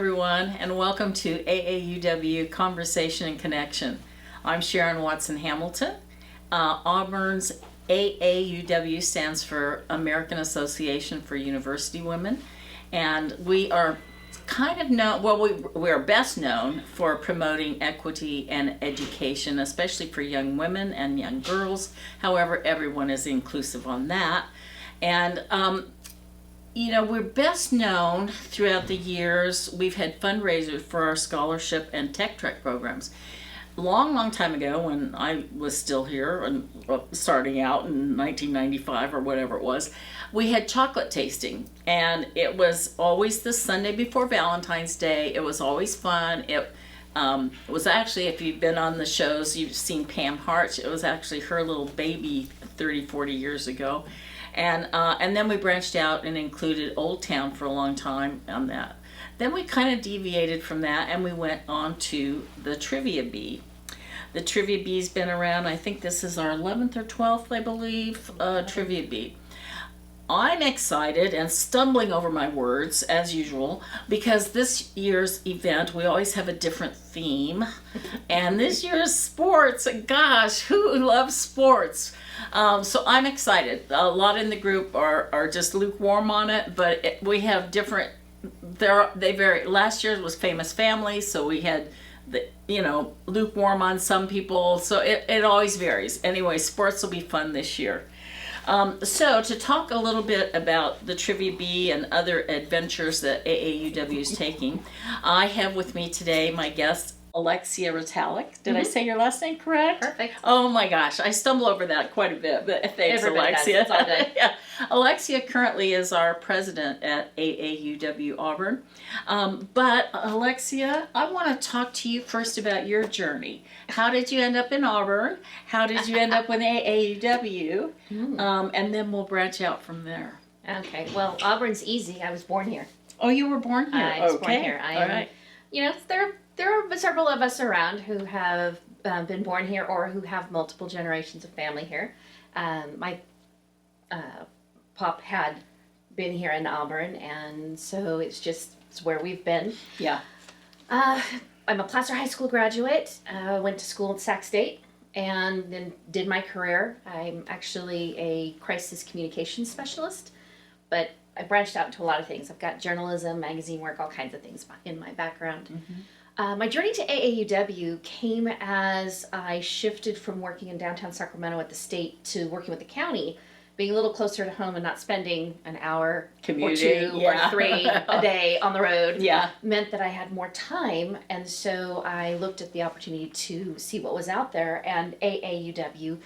everyone, and welcome to AAUW Conversation and Connection. I'm Sharon Watson-Hamilton. Auburn's AAUW stands for American Association for University Women, and we are kind of known, well, we are best known for promoting equity and education, especially for young women and young girls. However, everyone is inclusive on that. And we're best known throughout the years. We've had fundraisers for our scholarship and tech track programs. Long time ago, when I was still here and starting out in 1995 or whatever it was, we had chocolate tasting, and it was always the Sunday before Valentine's Day. It was always fun. It was actually, if you've been on the shows, you've seen Pam Hart. It was actually her little baby 30-40 years ago. And then we branched out and included Old Town for a long time on that. Then we kind of deviated from that, and we went on to the Trivia Bee. The Trivia Bee's been around, I think this is our 11th or 12th, I believe, Trivia Bee. I'm excited and stumbling over my words, as usual, because this year's event, we always have a different theme. And this year's sports, gosh, who loves sports? So I'm excited. A lot in the group are just lukewarm on it, but we have different, they vary. Last year's was Famous Family, so we had lukewarm on some people, so it always varies. Anyway, sports will be fun this year. So to talk a little bit about the Trivia Bee and other adventures that AAUW is taking, I have with me today my guest, Alexia Retallack. Did I say your last name correct? Perfect. Oh my gosh, I stumble over that quite a bit, but thanks, Everybody Alexia. does. It's all good. Yeah. Alexia currently is our president at AAUW Auburn. But Alexia, I want to talk to you first about your journey. How did you end up in Auburn? How did you end up with AAUW? And then we'll branch out from there. Okay. Well, Auburn's easy. I was born here. Oh, you were born here? I was born here. All right. There are several of us around who have been born here or who have multiple generations of family here. My pop had been here in Auburn, and so it's where we've been. Yeah. I'm a Placer High School graduate. Went to school at Sac State and then did my career. I'm actually a crisis communications specialist, but I branched out into a lot of things. I've got journalism, magazine work, all kinds of things in my background. Mm-hmm. My journey to AAUW came as I shifted from working in downtown Sacramento at the state to working with the county, being a little closer to home and not spending an hour Commuting, or two or three a day on the road. Yeah. Meant that I had more time, and so I looked at the opportunity to see what was out there, and AAUW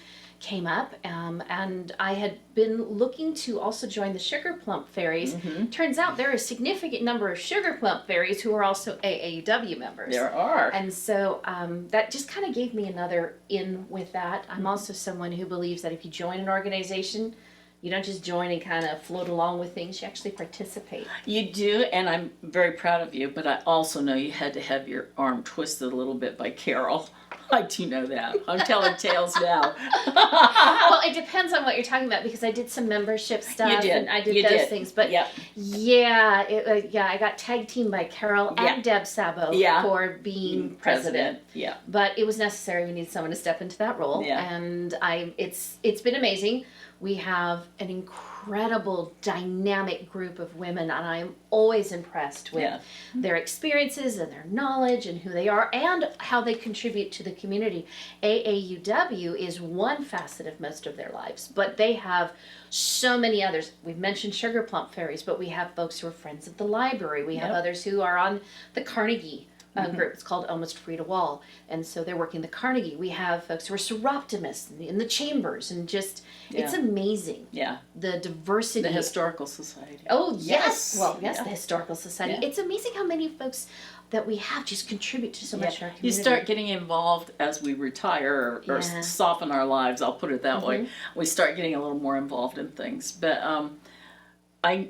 came up, and I had been looking to also join the Sugar Plump Fairies. Mm-hmm. Turns out there are a significant number of Sugar Plump Fairies who are also AAUW members. There are. And so that just kind of gave me another in with that. I'm also someone who believes that if you join an organization, you don't just join and kind of float along with things, you actually participate. You do, and I'm very proud of you, but I also know you had to have your arm twisted a little bit by Carol. I do know that. I'm telling tales now. Well, it depends on what you're talking about, because I did some membership stuff. You did. And I did those things. But yep. I got tag teamed by Carol and Deb Sabo for being president. Yeah. But it was necessary. We needed someone to step into that role. Yeah. And it's been amazing. We have an incredible, dynamic group of women, and I'm always impressed with their experiences and their knowledge and who they are and how they contribute to the community. AAUW is one facet of most of their lives, but they have so many others. We've mentioned Sugar Plump Fairies, but we have folks who are friends of the library. We have others who are on the Carnegie group. It's called Almost Free to Wall, and so they're working the Carnegie. We have folks who are Seroptimists in the chambers, and just it's amazing. Yeah, the diversity. The Historical Society. Oh yes, well yes, the Historical Society. Yeah. It's amazing how many folks that we have just contribute to so much in our community. You start getting involved as we retire or soften our lives. I'll put it that way. We start getting a little more involved in things, but.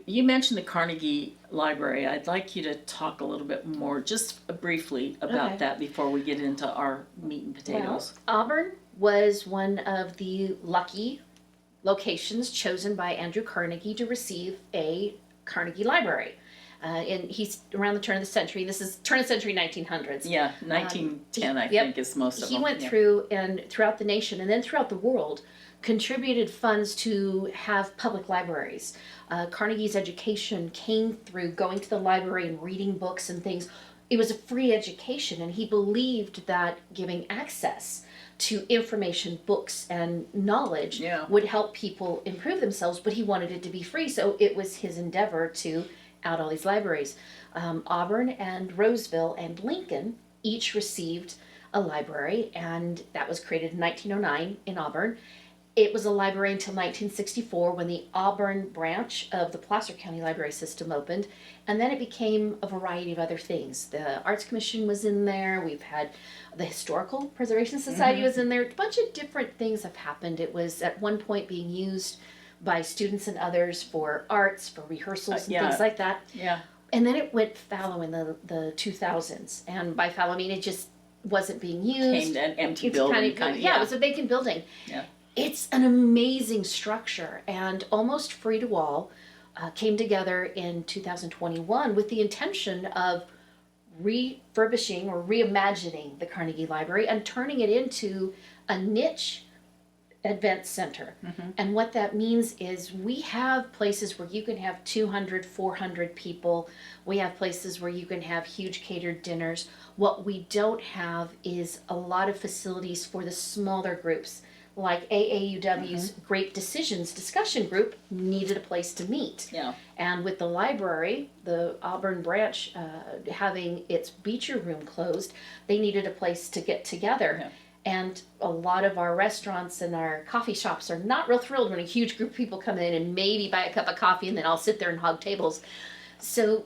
You mentioned the Carnegie Library. I'd like you to talk a little bit more, just briefly, about that before we get into our meat and potatoes. Well, Auburn was one of the lucky locations chosen by Andrew Carnegie to receive a Carnegie Library. and he's around the turn of the century. This is turn of the century 1900s. Yeah, 1910 I think is most of them. He went through and throughout the nation and then throughout the world contributed funds to have public libraries. Carnegie's education came through going to the library and reading books and things. It was a free education, and he believed that giving access to information, books, and knowledge would help people improve themselves, but he wanted it to be free, so it was his endeavor to add all these libraries. Auburn and Roseville and Lincoln each received a library, and that was created in 1909 in Auburn. It was a library until 1964 when the Auburn branch of the Placer County Library System opened, and then it became a variety of other things. The Arts Commission was in there, we've had the Historical Preservation Society was in there, a bunch of different things have happened. It was at one point being used by students and others for arts, for rehearsals and things like that. Yeah. And then it went fallow in the 2000s, and by fallow I mean it just wasn't being used. Came an empty building. It was a vacant building. Yeah. It's an amazing structure, and Almost Free to All came together in 2021 with the intention of refurbishing or reimagining the Carnegie Library and turning it into a niche event center. And what that means is we have places where you can have 200, 400 people. We have places where you can have huge catered dinners. What we don't have is a lot of facilities for the smaller groups. Like AAUW's Great Decisions discussion group needed a place to meet. Yeah. And with the library, the Auburn branch having its Beecher room closed, they needed a place to get together. Yeah. And a lot of our restaurants and our coffee shops are not real thrilled when a huge group of people come in and maybe buy a cup of coffee and then I'll sit there and hog tables. So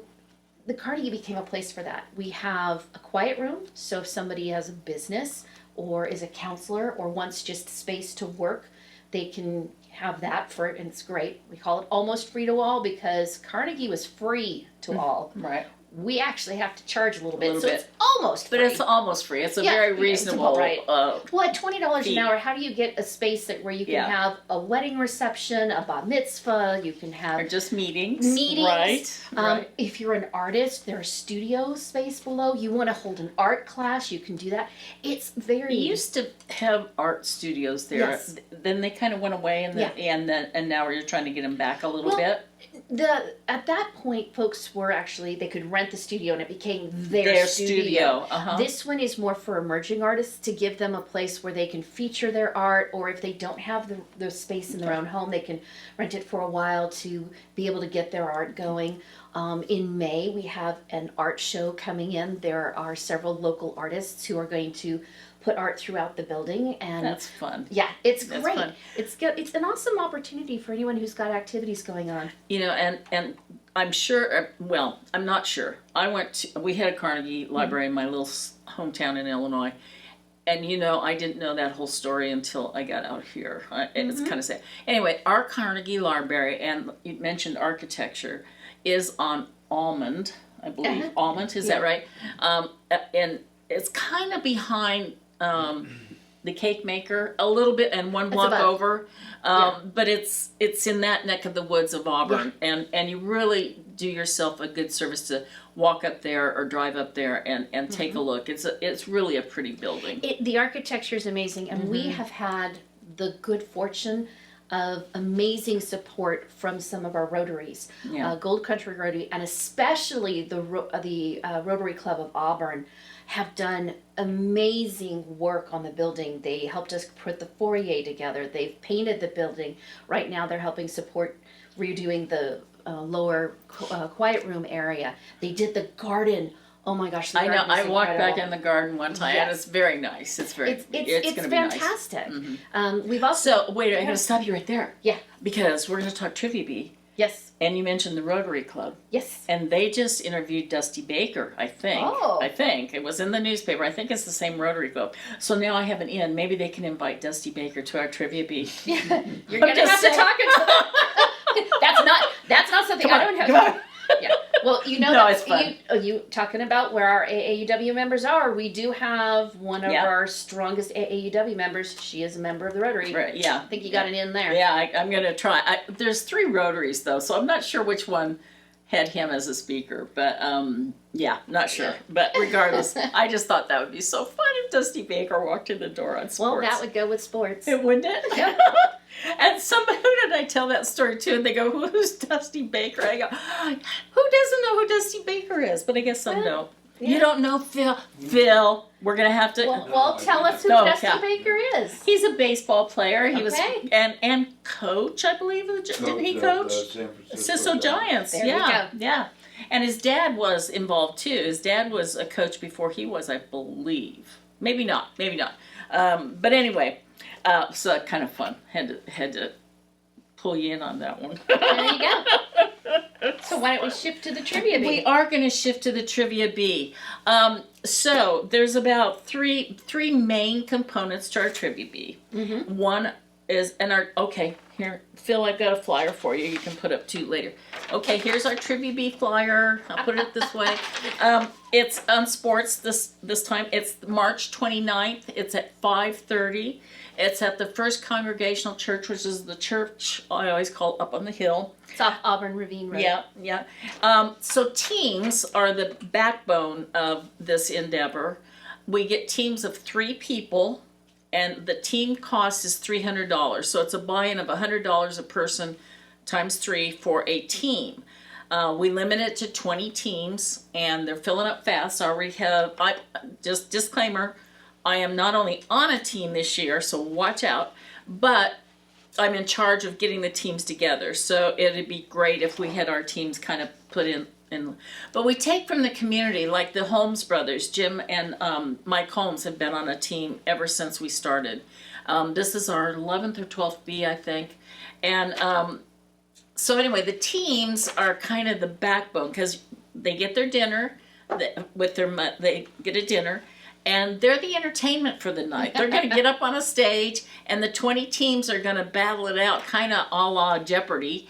the Carnegie became a place for that. We have a quiet room, so if somebody has a business or is a counselor or wants just space to work, they can have that for it, and it's great. We call it Almost Free to All because Carnegie was free to all. Right. We actually have to charge a little bit, Little so bit. it's almost free. But it's almost free. It's a very reasonable. Right. Well, at $20 fee. an hour, how do you get a space where you can have a wedding reception, a bar mitzvah, you can have Or just meetings. meetings. Right. If you're an artist, there's studio space below. You want to hold an art class, you can do that. It's very. We used to have art studios there. Yes. Then they kind of went away, and now we're trying to get them back a little bit. At that point, folks were actually, they could rent the studio and it became their studio. This one is more for emerging artists to give them a place where they can feature their art, or if they don't have the space in their own home, they can rent it for a while to be able to get their art going. In May, we have an art show coming in. There are several local artists who are going to put art throughout the building, and That's fun. yeah, it's That's great. fun. It's good. It's an awesome opportunity for anyone who's got activities going on. You know, and I'm sure. Well, I'm not sure. We had a Carnegie Library in my little hometown in Illinois, and I didn't know that whole story until I got out here. It's kind of sad. Anyway, our Carnegie Library, and you mentioned architecture, is on Almond, I believe. Almond, is that right? And it's kind of behind the Cake Maker a little bit, and one block over. But it's in that neck of the woods of Auburn, and you really do yourself a good service to walk up there or drive up there and take a look. It's really a pretty building. The architecture is amazing, and we have had the good fortune of amazing support from some of our Rotaries, Gold Country Rotary, and especially the Rotary Club of Auburn have done amazing work on the building. They helped us put the foyer together. They've painted the building. Right now they're helping support redoing the lower quiet room area. They did the garden. Oh my gosh, the I know. garden is I walked incredible. back in the garden one time, and it's very nice. It's very. It's going to be fantastic. Nice. We've also. So wait, I'm going to stop you right there. Yeah. Because we're going to talk Trivia Bee. Yes. And you mentioned the Rotary Club. Yes. And they just interviewed Dusty Baker, I think. Oh. I think. It was in the newspaper. I think it's the same Rotary Club. So now I have an in. Maybe they can invite Dusty Baker to our Trivia Bee. Yeah. You're going to have to talk to them. That's not something I don't have. Come on. Yeah. Well, No, it's fun. You talking about where our AAUW members are. We do have one of our strongest AAUW members. She is a member of the Rotary. Right, yeah. I think you got it in there. Yeah, I'm going to try. There's 3 Rotaries, though, so I'm not sure which one had him as a speaker, but yeah, not sure. But regardless, I just thought that would be so fun if Dusty Baker walked in the door on sports. Well, that would go with sports. It wouldn't it? And somebody, who did I tell that story to? And they go, "Who's Dusty Baker?" I go, "Who doesn't know who Dusty Baker is?" But I guess some don't. Yeah. You don't know Phil? Phil, we're gonna have to. Well, tell us who Dusty Baker is. He's a baseball player. He was and coach, I believe. Didn't he coach? San Francisco Giants. There we go. Yeah. And his dad was involved too. His dad was a coach before he was, I believe. Maybe not. But anyway, so kind of fun. Had to pull you in on that one. There you go. So why don't we shift to the trivia bee? We are going to shift to the trivia bee. So there's about three main components to our trivia bee. Mm-hmm. One is, here, Phil, I've got a flyer for you. You can put up two later. Okay, here's our trivia bee flyer. I'll put it this way. It's on sports this time. It's March 29th. It's at 5:30. It's at the First Congregational Church, which is the church I always call up on the hill. It's off Auburn Ravine Road. Yeah. So teams are the backbone of this endeavor. We get teams of 3 people, and the team cost is $300. So it's a buy-in of $100 a person times 3 for a team. We limit it to 20 teams, and they're filling up fast. I already have, just disclaimer, I am not only on a team this year, so watch out, but I'm in charge of getting the teams together. So it'd be great if we had our teams kind of put in. But we take from the community, like the Holmes brothers. Jim and Mike Holmes have been on a team ever since we started. This is our 11th or 12th B, I think. And so anyway, the teams are kind of the backbone because they get their dinner they get a dinner. And they're the entertainment for the night. They're going to get up on a stage, and the 20 teams are going to battle it out, kind of a la Jeopardy.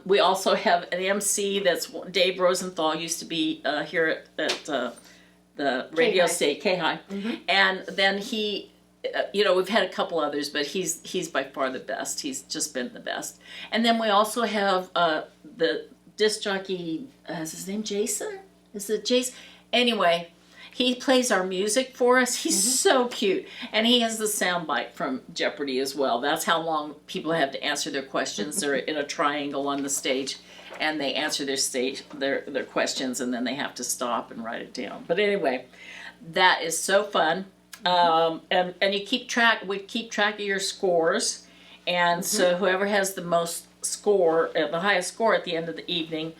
We also have an MC that's Dave Rosenthal, used to be here at the radio station, K-High. Mm-hmm. And then he, we've had a couple others, but he's by far the best. He's just been the best. And then we also have the disc jockey, is his name Jason? Is it Jason? Anyway, he plays our music for us. He's so cute. And he has the soundbite from Jeopardy as well. That's how long people have to answer their questions. They're in a triangle on the stage, and they answer their questions, and then they have to stop and write it down. But anyway, that is so fun. And we keep track of your scores. And so whoever has the most score, the highest score at the end of the evening,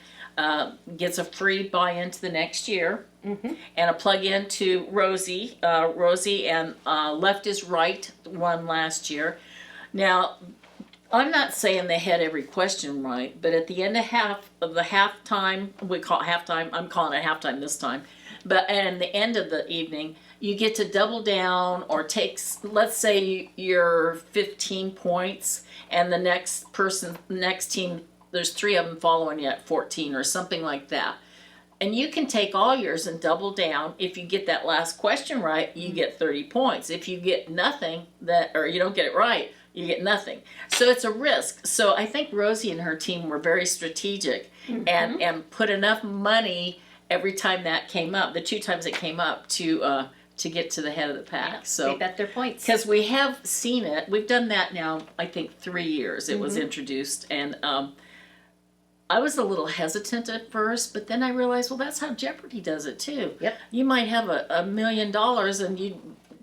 gets a free buy-in to the next year. Mm-hmm. And a plug-in to Rosie. Rosie and Left is Right won last year. Now, I'm not saying they had every question right, but at the end of the halftime, we call it halftime. I'm calling it halftime this time. But at the end of the evening, you get to double down or take. Let's say you're 15 points, and the next team, there's 3 of them following you at 14 or something like that. And you can take all yours and double down. If you get that last question right, you get 30 points. If you get nothing, or you don't get it right, you get nothing. So it's a risk. So I think Rosie and her team were very strategic and put enough money every time that came up, the 2 times it came up, to get to the head of the pack. Yeah, so they bet their points. Because we have seen it. We've done that now, I think, 3 years. It was introduced. And I was a little hesitant at first, but then I realized, well, that's how Jeopardy does it too. Yep. You might have $1 million, and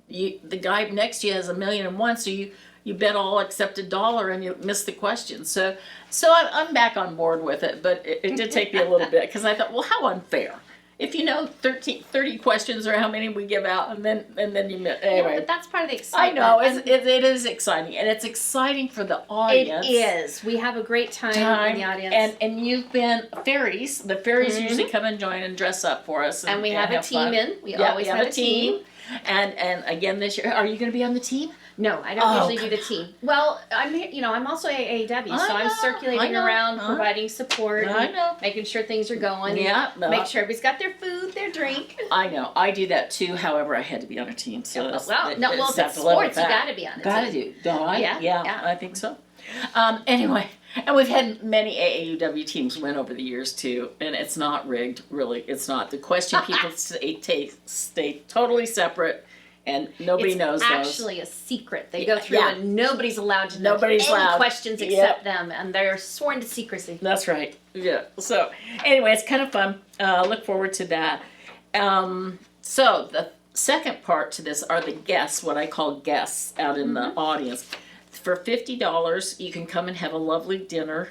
the guy next to you has $1,000,001, so you bet all except $1, and you miss the question. So I'm back on board with it, but it did take me a little bit because I thought, well, how unfair. If you know 30 questions or how many we give out, and then you miss. Anyway. Yeah, but that's part of the excitement. I know, it is exciting, and it's exciting for the audience. It is. We have a great time in the audience. And you've been fairies. The fairies usually come and join and dress up for us. And we have a team in. We always have a team. And again this year, are you going to be on the team? No, I don't usually do the team. Well, I'm also AAUW, so I'm circulating around, providing support, making sure things are going. Yeah, make sure everybody's got their food, their drink. I know, I do that too. However, I had to be on a team. So if it's sports, you got to be on a team. Got to do, don't I? Yeah, I think so. Anyway, And we've had many AAUW teams win over the years too, and it's not rigged, really. It's not. The question people stay totally separate, and nobody knows those. It's actually a secret. They go through and nobody's allowed to know any questions except them, and they're sworn to secrecy. That's right. Yeah. So anyway, it's kind of fun. Look forward to that. So the second part to this are the guests, what I call guests out in the audience. For $50, you can come and have a lovely dinner,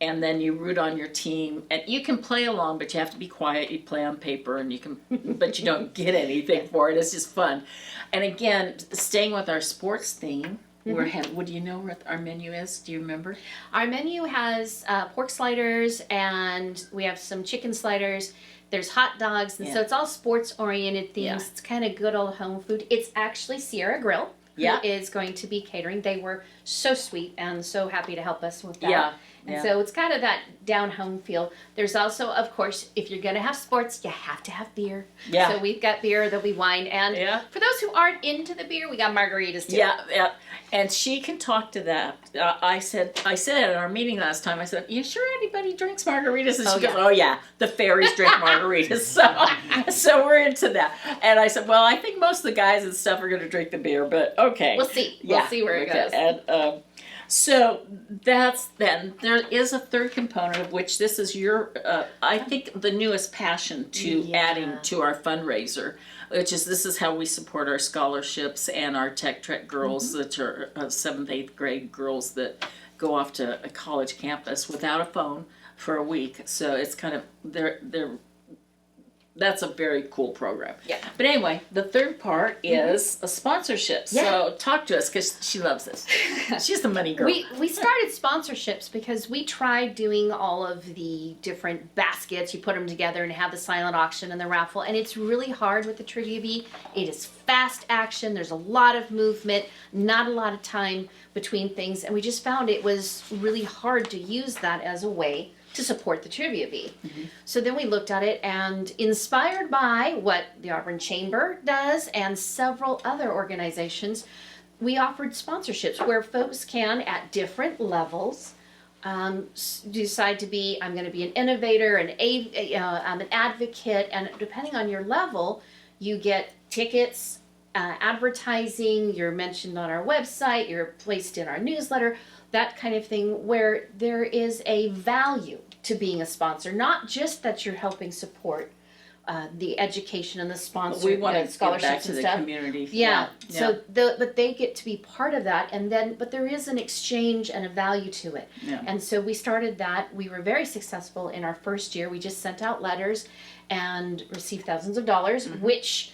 and then you root on your team, and you can play along, but you have to be quiet. You play on paper, and you can, but you don't get anything for it. It's just fun. And again, staying with our sports theme, what do you know what our menu is? Do you remember? Our menu has pork sliders, and we have some chicken sliders. There's hot dogs, and so it's all sports-oriented themes. Yeah. It's kind of good old home food. It's actually Sierra Grill. Who is going to be catering. They were so sweet and so happy to help us with that. Yeah. And so it's kind of that down home feel. There's also, of course, if you're going to have sports, you have to have beer. Yeah. So we've got beer, there'll be wine. And for those who aren't into the beer, we got margaritas too. Yeah. And she can talk to that. I said at our meeting last time, I said, you sure anybody drinks margaritas? And she goes, oh yeah, the fairies drink margaritas. So we're into that. And I said, well, I think most of the guys and stuff are going to drink the beer, but okay. We'll see. We'll see where it goes. And, so that's then. There is a third component of which this is your, I think, the newest passion to adding to our fundraiser, which is this is how we support our scholarships and our Tech Trek girls, that are 7th, 8th grade girls that go off to a college campus without a phone for a week. So it's kind of that's a very cool program. Yeah. But anyway, the third part is a sponsorship. Yeah. So talk to us, because she loves this. She's the money girl. We started sponsorships because we tried doing all of the different baskets. You put them together and have the silent auction and the raffle. And it's really hard with the Trivia Bee. It is fast action. There's a lot of movement, not a lot of time between things. And we just found it was really hard to use that as a way to support the Trivia Bee. So then we looked at it, and inspired by what the Auburn Chamber does and several other organizations, we offered sponsorships where folks can, at different levels, decide to be, I'm going to be an innovator, I'm an advocate, and depending on your level, you get tickets, advertising, you're mentioned on our website, you're placed in our newsletter, that kind of thing, where there is a value to being a sponsor, not just that you're helping support the education and the sponsor, we want to scholarships give back to and the stuff. Community. Yeah. So but they get to be part of that, and then but there is an exchange and a value to it. Yeah. And so we started that. We were very successful in our first year. We just sent out letters and received thousands of dollars, which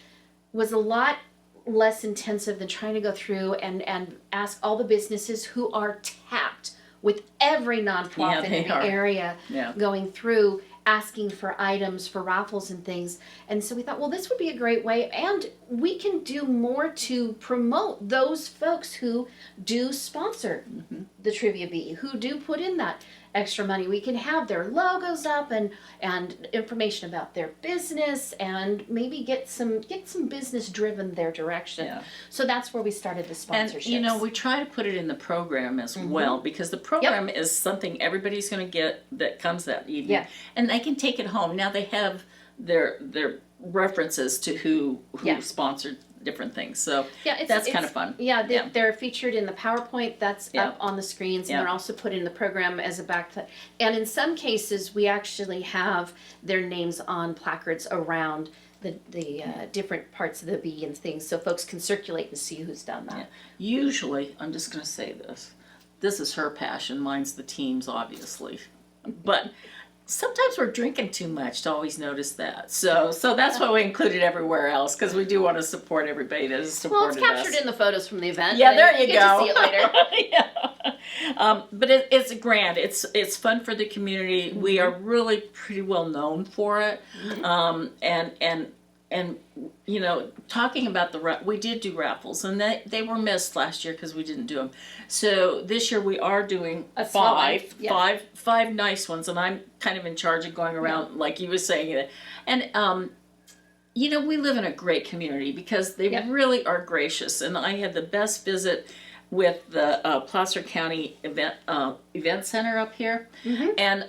was a lot less intensive than trying to go through and ask all the businesses who are tapped with every nonprofit in the area going through asking for items for raffles and things. And so we thought, well, this would be a great way, and we can do more to promote those folks who do sponsor the Trivia Bee, who do put in that extra money. We can have their logos up and information about their business, and maybe get some business driven their direction. Yeah. So that's where we started the sponsorships. And we try to put it in the program as well, because the program is something everybody's going to get that comes that evening, and they can take it home. Now they have their references to who sponsored different things, so that's kind of fun. They're featured in the PowerPoint that's up on the screens, and they're also put in the program as a back. And in some cases, we actually have their names on placards around the different parts of the bee and things, so folks can circulate and see who's done that. Usually, I'm just going to say this is her passion, mine's the team's, obviously, but sometimes we're drinking too much to always notice that. So that's why we include it everywhere else, because we do want to support everybody that has supported us. Well, it's captured in the photos from the event. Yeah, there you go. You get to see it later. But it's grand. It's fun for the community. We are really pretty well known for it. And talking about we did do raffles, and they were missed last year because we didn't do them. So this year we are doing five nice ones, and I'm kind of in charge of going around, like you were saying. And we live in a great community because they really are gracious. And I had the best visit with the Placer County event center up here, and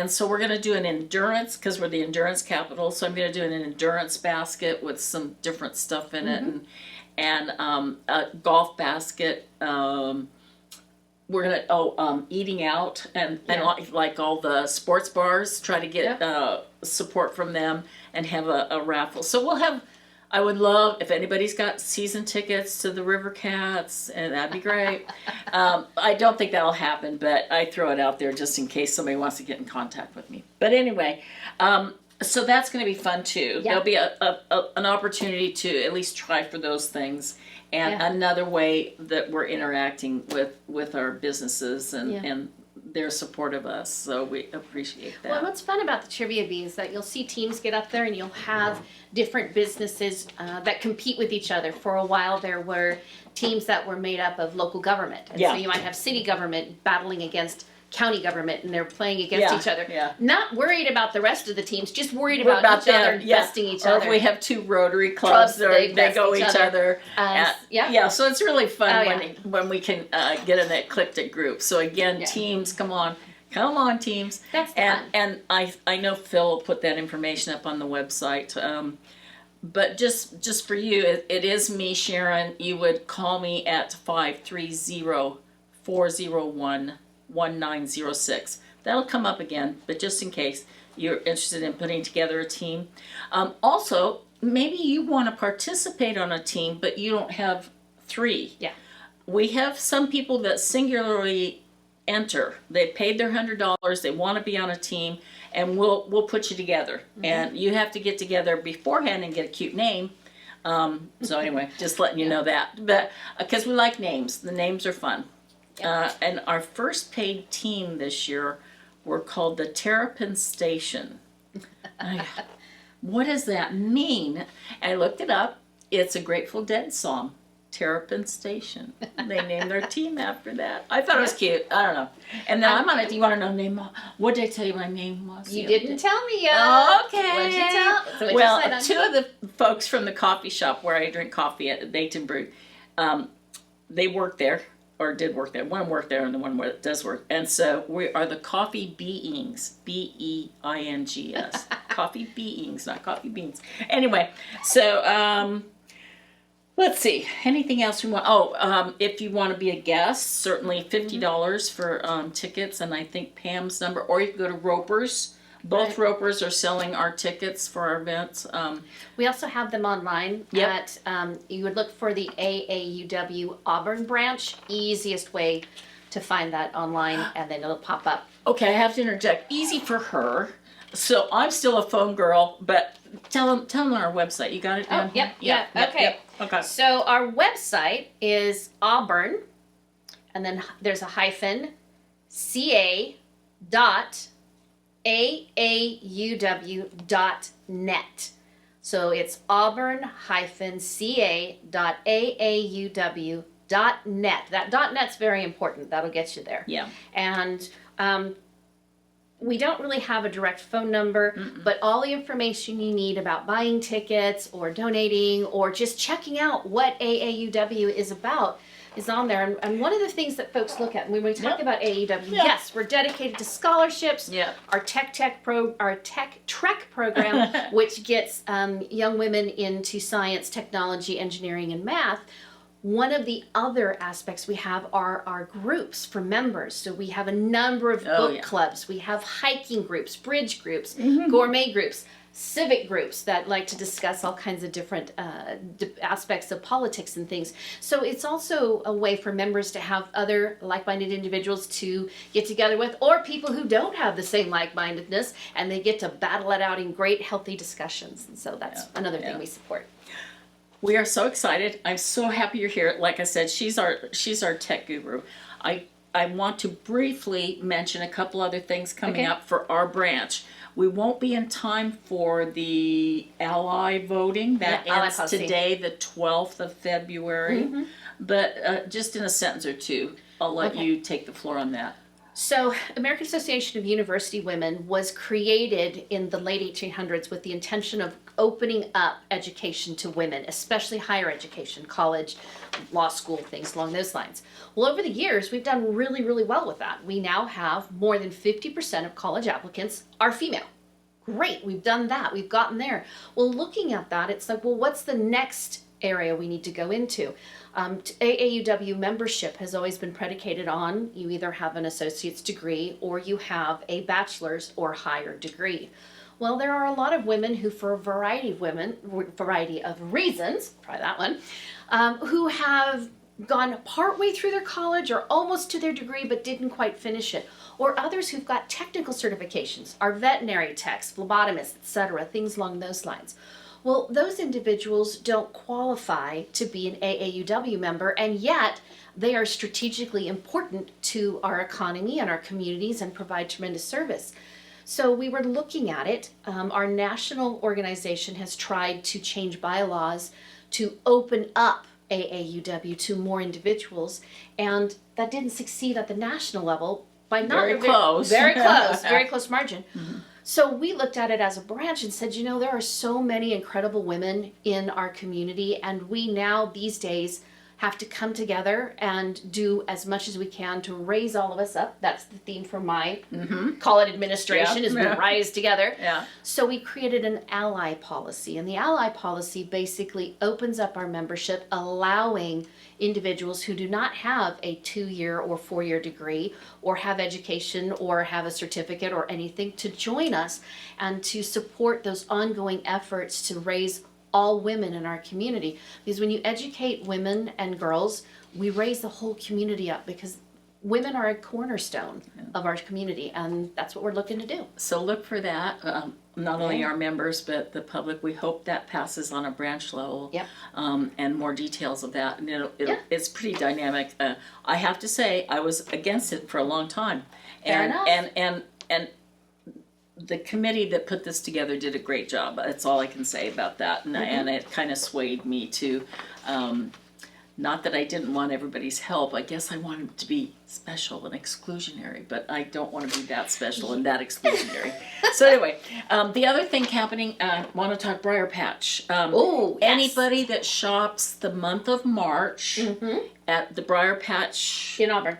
so we're going to do an endurance, because we're the endurance capital. So I'm going to do an endurance basket with some different stuff in it, and a golf basket. We're gonna eating out and like all the sports bars, try to get support from them and have a raffle. So we'll have. I would love if anybody's got season tickets to the River Cats, and that'd be great. I don't think that'll happen, but I throw it out there just in case somebody wants to get in contact with me. But anyway, so that's going to be fun too. Yeah. There'll be an opportunity to at least try for those things, and another way that we're interacting with our businesses and their support of us. So we appreciate that. Well, what's fun about the Trivia Bee is that you'll see teams get up there and you'll have different businesses that compete with each other. For a while there were teams that were made up of local government. And so you might have city government battling against county government, and they're playing against each other. Yeah. Not worried about the rest of the teams, just worried about each other and besting each other. Or we have two Rotary clubs they go each other. So it's really fun when we can get an eclectic group. So again, teams, come on teams. That's fun. And I know Phil will put that information up on the website. But just for you, it is me, Sharon. You would call me at 530-401-1906. That'll come up again, but just in case you're interested in putting together a team. Also, maybe you want to participate on a team, but you don't have 3. Yeah. We have some people that singularly enter. They paid their $100. They want to be on a team, and we'll put you together. And you have to get together beforehand and get a cute name. So anyway, just letting you know that. But because we like names, the names are fun. And our first paid team this year were called the Terrapin Station. What does that mean? I looked it up. It's a Grateful Dead song, Terrapin Station. They named their team after that. I thought it was cute. I don't know. And then I'm on it. Do you want to know name? What did I tell you my name was? You didn't tell me yet. Okay. What did you tell? So Well, 2 of the folks from the coffee shop where I drink coffee at Baked and Brewed, they work there. Or did work there. One worked there and the one does work. And so we are the Coffee Beings. Beings. Coffee Beings, not coffee beans. Anyway, so let's see. Anything else we want? If you want to be a guest, certainly $50 for tickets. And I think Pam's number. Or you can go to Roper's. Both Ropers are selling our tickets for our events. We also have them online at, you would look for the AAUW Auburn branch, easiest way to find that online, and then it'll pop up. Okay, I have to interject. Easy for her. So I'm still a phone girl, but tell them on our website. You got it down? Okay. Okay. So our website is Auburn, and then there's a hyphen, ca.aauw.net. So it's auburn-ca.aauw.net. That .net's very important. That'll get you there. Yeah. And we don't really have a direct phone number, but all the information you need about buying tickets or donating or just checking out what AAUW is about is on there. And one of the things that folks look at when we talk about AAUW, yes, we're dedicated to scholarships. Our Tech Trek program, which gets young women into science, technology, engineering, and math. One of the other aspects we have are our groups for members. So we have a number of book clubs. We have hiking groups, bridge groups, gourmet groups, civic groups that like to discuss all kinds of different aspects of politics and things. So it's also a way for members to have other like-minded individuals to get together with, or people who don't have the same like-mindedness, and they get to battle it out in great, healthy discussions. And so that's another thing we support. We are so excited. I'm so happy you're here. Like I said, she's our tech guru. I want to briefly mention a couple other things coming up for our branch. We won't be in time for the ally voting. That ends today, the 12th of February. But just in a sentence or two, I'll let you take the floor on that. So, American Association of University Women was created in the late 1800s with the intention of opening up education to women, especially higher education, college, law school, things along those lines. Well, over the years, we've done really, really well with that. We now have more than 50% of college applicants are female. Great, we've done that. We've gotten there. Well, looking at that, it's like, well, what's the next area we need to go into? AAUW membership has always been predicated on you either have an associate's degree or you have a bachelor's or higher degree. Well, there are a lot of women who, for a variety of reasons, try that one, who have gone partway through their college or almost to their degree but didn't quite finish it. Or others who've got technical certifications, are veterinary techs, phlebotomists, etc., things along those lines. Well, those individuals don't qualify to be an AAUW member, and yet they are strategically important to our economy and our communities and provide tremendous service. So we were looking at it. Our national organization has tried to change bylaws to open up AAUW to more individuals, and that didn't succeed at the national level by not very close very close margin. Mm-hmm. So we looked at it as a branch and said, you know, there are so many incredible women in our community, and we now these days have to come together and do as much as we can to raise all of us up. That's the theme for my call it administration, is we rise together. Yeah. So we created an ally policy, and the ally policy basically opens up our membership, allowing individuals who do not have a 2-year or 4-year degree or have education or have a certificate or anything to join us and to support those ongoing efforts to raise all women in our community. Because when you educate women and girls, we raise the whole community up, because women are a cornerstone of our community, and that's what we're looking to do. So look for that. Not only our members, but the public. We hope that passes on a branch level. Yep. And more details of that. And it's pretty dynamic. I have to say, I was against it for a long time. Fair enough. And the committee that put this together did a great job. That's all I can say about that. And it kind of swayed me to, not that I didn't want everybody's help. I guess I wanted it to be special and exclusionary, but I don't want to be that special and that exclusionary. So anyway, the other thing happening, I want to talk Briar Patch. Anybody that shops the month of March at the Briar Patch in Auburn,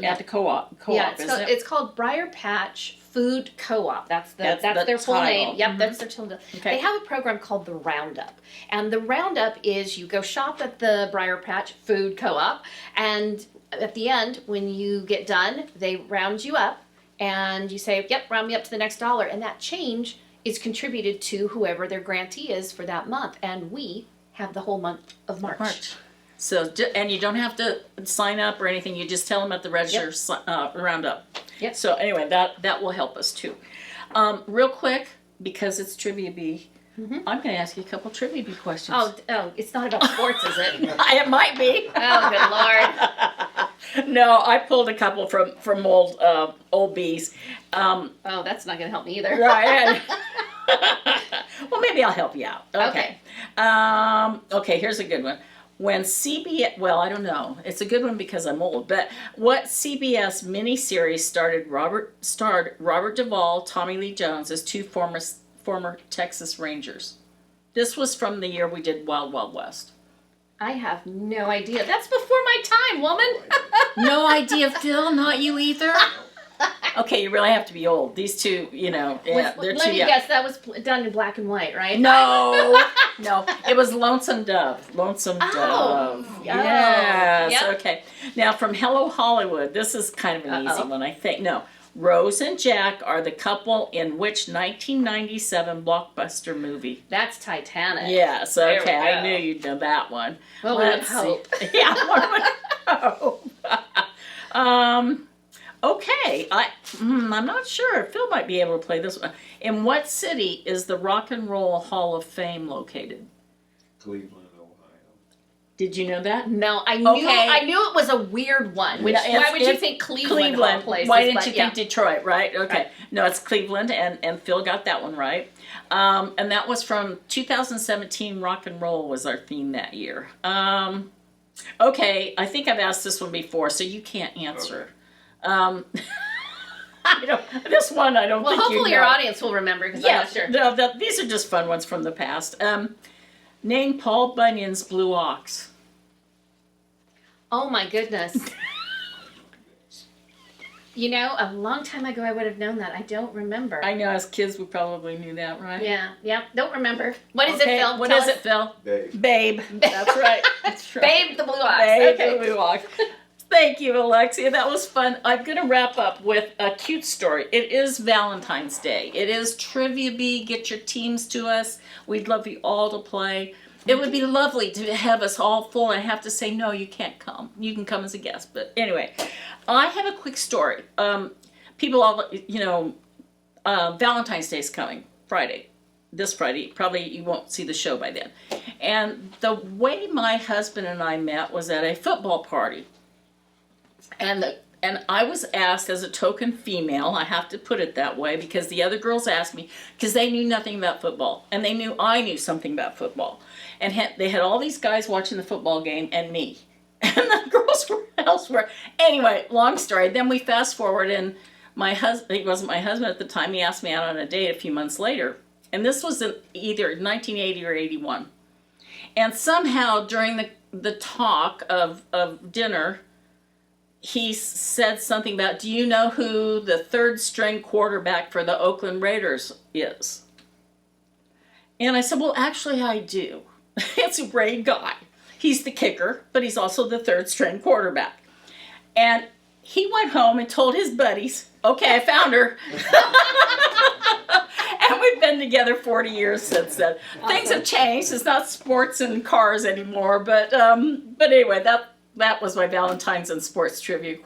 at the co-op, it's called Briar Patch Food Co-op. That's their full name. Yep, that's their title. Okay. They have a program called the Roundup, and the Roundup is you go shop at the Briar Patch Food Co-op, and at the end, when you get done, they round you up, and you say, "Yep, round me up to the next dollar," and that change is contributed to whoever their grantee is for that month, and we have the whole month of March. So, and you don't have to sign up or anything. You just tell them at the register, Roundup. Yep. So anyway, that will help us too. Real quick, because it's Trivia Bee, I'm going to ask you a couple Trivia Bee questions. Oh, it's not about sports, is it? It might be. Oh, good Lord. No, I pulled a couple from old bees. Oh, that's not going to help me either. Right. Well, maybe I'll help you out. Okay. Okay, here's a good one. When CBS, well, I don't know. It's a good one because I'm old. But what CBS miniseries starred Robert Duvall, Tommy Lee Jones as two former Texas Rangers? This was from the year we did Wild Wild West. I have no idea. That's before my time, woman. No idea, Phil. Not you either. Okay, you really have to be old. These two, they're too young. Let me guess, that was done in black and white, right? No, it was Lonesome Dove. Lonesome Dove. Yes. Yep. Okay. Now from Hello Hollywood, this is kind of an easy one, I think. No, Rose and Jack are the couple in which 1997 blockbuster movie? That's Titanic. Yes. Okay, I knew you'd know that one. Well, let's hope. Yeah, one would hope. Okay, I'm not sure. Phil might be able to play this one. In what city is the Rock and Roll Hall of Fame located? Cleveland, Ohio. Did you know that? No, I knew it was a weird one. Why would you think Cleveland of all places? Why didn't you think Detroit, right? Okay. Right. No, it's Cleveland, and Phil got that one right. And that was from 2017. Rock and Roll was our theme that year. Okay, I think I've asked this one before, so you can't answer. This one I don't Well, think you know. hopefully your audience will remember because I'm Yeah, not sure. no, these are just fun ones from the past. Name Paul Bunyan's Blue Ox. Oh my goodness. You know, a long time ago I would have known that. I don't remember. I know as kids we probably knew that, right? Yeah, don't remember. What is it, Phil? What Tell is us. it, Phil? Babe. Babe. That's right. That's right. Babe the Blue Ox. Babe Okay. the Blue Ox. Thank you, Alexia. That was fun. I'm going to wrap up with a cute story. It is Valentine's Day. It is Trivia Bee. Get your teams to us. We'd love you all to play. It would be lovely to have us all full. I have to say, no, you can't come. You can come as a guest. But anyway, I have a quick story. People all, Valentine's Day is coming, Friday. This Friday. Probably you won't see the show by then. And the way my husband and I met was at a football party. And I was asked as a token female, I have to put it that way, because the other girls asked me, because they knew nothing about football. And they knew I knew something about football. And they had all these guys watching the football game and me. And the girls were elsewhere. Anyway, long story. Then we fast forward, and my husband, he wasn't my husband at the time, he asked me out on a date a few months later. And this was in either 1980 or 81. And somehow during the talk of dinner, he said something about, do you know who the third string quarterback for the Oakland Raiders is? And I said, well, actually I do. It's Ray Guy. He's the kicker, but he's also the third string quarterback. And he went home and told his buddies, okay, I found her. And we've been together 40 years since then. Awesome. Things have changed. It's not sports and cars anymore. But anyway, that was my Valentine's and sports trivia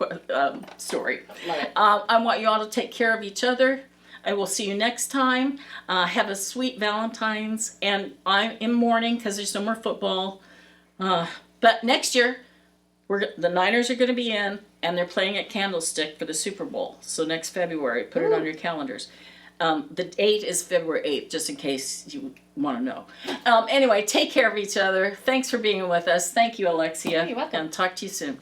story. Love it. I want you all to take care of each other. I will see you next time. Have a sweet Valentine's. And I'm in mourning because there's no more football. But next year, the Niners are going to be in, and they're playing at Candlestick for the Super Bowl. So next February, put it on your calendars. The date is February 8th, just in case you want to know. Anyway, take care of each other. Thanks for being with us. Thank you, Alexia. You're welcome. And talk to you soon.